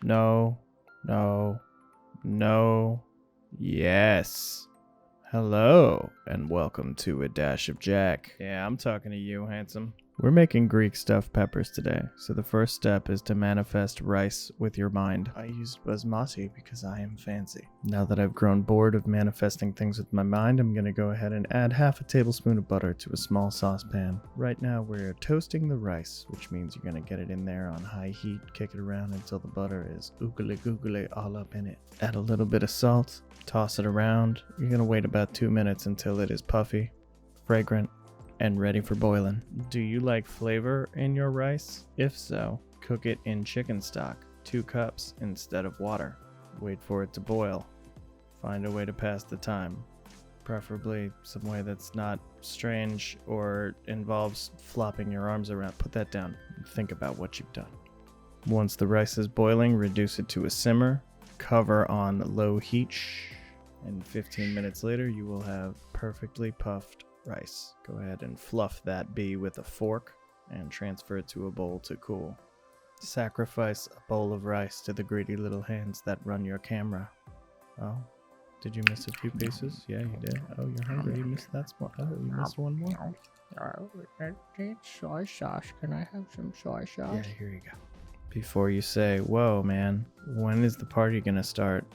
No. No. No. Yes. Hello, and welcome to A Dash of Jack. Yeah, I'm talking to you, handsome. We're making Greek stuffed peppers today, so the first step is to manifest rice with your mind. I used basmati because I am fancy. Now that I've grown bored of manifesting things with my mind, I'm gonna go ahead and add half a tablespoon of butter to a small saucepan. Right now we're toasting the rice, which means you're gonna get it in there on high heat, kick it around until the butter is oogly googly all up in it. Add a little bit of salt, toss it around. You're gonna wait about 2 minutes until it is puffy, fragrant, and ready for boiling. Do you like flavor in your rice? If so, cook it in chicken stock, 2 cups instead of water. Wait for it to boil. Find a way to pass the time, preferably some way that's not strange or involves flopping your arms around. Put that down and think about what you've done. Once the rice is boiling, reduce it to a simmer, cover on low heat, and 15 minutes later you will have perfectly puffed rice. Go ahead and fluff that bee with a fork and transfer it to a bowl to cool. Sacrifice a bowl of rice to the greedy little hands that run your camera. Oh, did you miss a few pieces? Yeah, you did. Oh, you're hungry. You missed that one. Oh, you missed one more. It's soy sauce. Can I have some soy sauce? Yeah, here you go. Before you say, whoa, man, when is the party gonna start?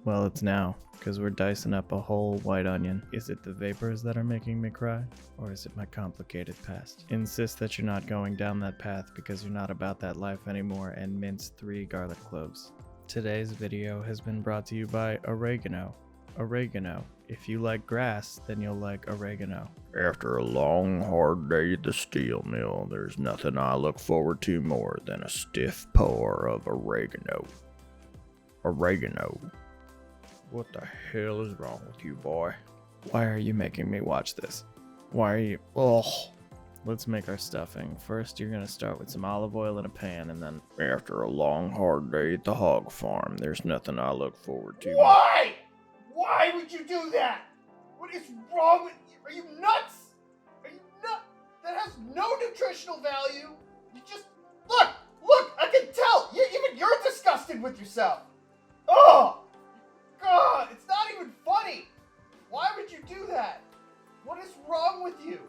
Well, it's now, because we're dicing up a whole white onion. Is it the vapors that are making me cry? Or is it my complicated past? Insist that you're not going down that path because you're not about that life anymore, and mince 3 garlic cloves. Today's video has been brought to you by oregano. Oregano. If you like grass, then you'll like oregano. After a long, hard day at the steel mill, there's nothing I look forward to more than a stiff pour of oregano. Oregano. What the hell is wrong with you, boy? Why are you making me watch this? Why are you... Ugh. Let's make our stuffing. First, you're gonna start with some olive oil in a pan, and then... After a long, hard day at the hog farm, there's nothing I look forward to. Why? Why would you do that? What is wrong with you? Are you nuts? Are you nuts? That has no nutritional value. You just... Look! I can tell! Even you're disgusted with yourself. Oh! God, it's not even funny. Why would you do that? What is wrong with you?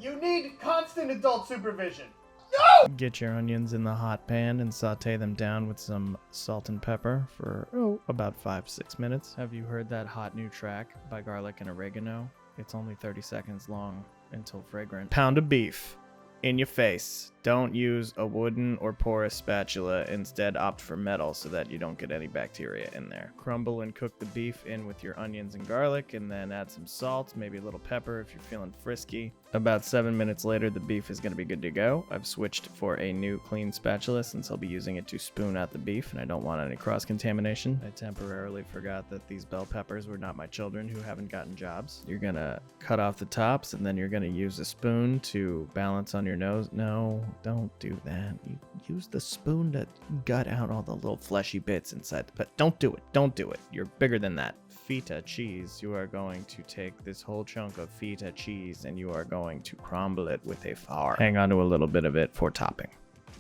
You need constant adult supervision. No! Get your onions in the hot pan and saute them down with some salt and pepper for about 5-6 minutes. Have you heard that hot new track by Garlic and Oregano? It's only 30 seconds long until fragrant. Pound of beef. In your face. Don't use a wooden or porous spatula. Instead, opt for metal so that you don't get any bacteria in there. Crumble and cook the beef in with your onions and garlic, and then add some salt, maybe a little pepper if you're feeling frisky. About 7 minutes later, the beef is going to be good to go. I've switched for a new clean spatula since I'll be using it to spoon out the beef, and I don't want any cross-contamination. I temporarily forgot that these bell peppers were not my children who haven't gotten jobs. You're going to cut off the tops, and then you're going to use a spoon to balance on your nose. No, don't do that. You use the spoon to gut out all the little fleshy bits inside. But don't do it. You're bigger than that. Feta cheese. You are going to take this whole chunk of feta cheese and you are going to crumble it with a fork. Hang on to a little bit of it for topping.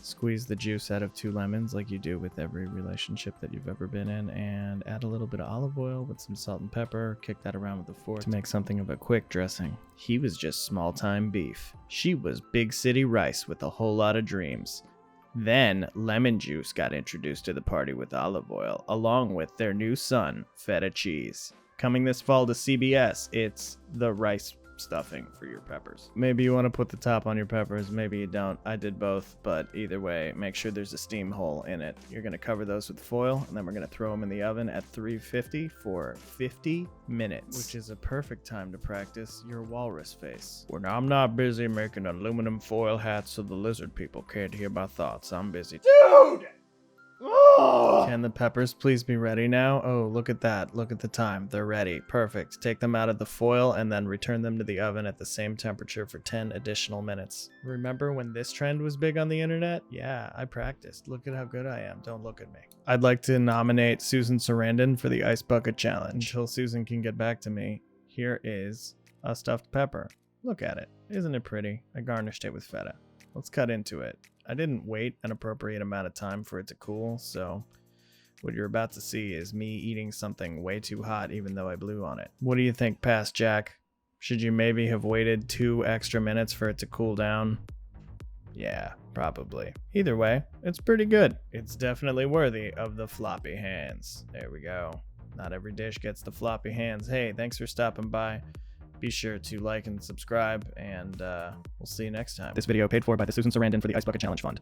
Squeeze the juice out of 2 lemons like you do with every relationship that you've ever been in, and add a little bit of olive oil with some salt and pepper. Kick that around with a fork to make something of a quick dressing. He was just small-time beef. She was big city rice with a whole lot of dreams. Then lemon juice got introduced to the party with olive oil, along with their new son, feta cheese. Coming this fall to CBS, it's the rice stuffing for your peppers. Maybe you want to put the top on your peppers, maybe you don't. I did both, but either way, make sure there's a steam hole in it. You're going to cover those with foil, and then we're going to throw them in the oven at 350 for 50 minutes, which is a perfect time to practice your walrus face. When I'm not busy making aluminum foil hats so the lizard people can't hear my thoughts, I'm busy. Dude! Oh! Can the peppers please be ready now? Oh, look at that. Look at the time. They're ready. Perfect. Take them out of the foil and then return them to the oven at the same temperature for 10 additional minutes. Remember when this trend was big on the internet? Yeah, I practiced. Look at how good I am. Don't look at me. I'd like to nominate Susan Sarandon for the Ice Bucket Challenge. Until Susan can get back to me, here is a stuffed pepper. Look at it. Isn't it pretty? I garnished it with feta. Let's cut into it. I didn't wait an appropriate amount of time for it to cool, so What you're about to see is me eating something way too hot even though I blew on it. What do you think, Past Jack? Should you maybe have waited 2 extra minutes for it to cool down? Yeah, probably. Either way, it's pretty good. It's definitely worthy of the floppy hands. There we go. Not every dish gets the floppy hands. Hey, thanks for stopping by. Be sure to like and subscribe, and we'll see you next time. This video paid for by the Susan Sarandon for the Ice Bucket Challenge Fund.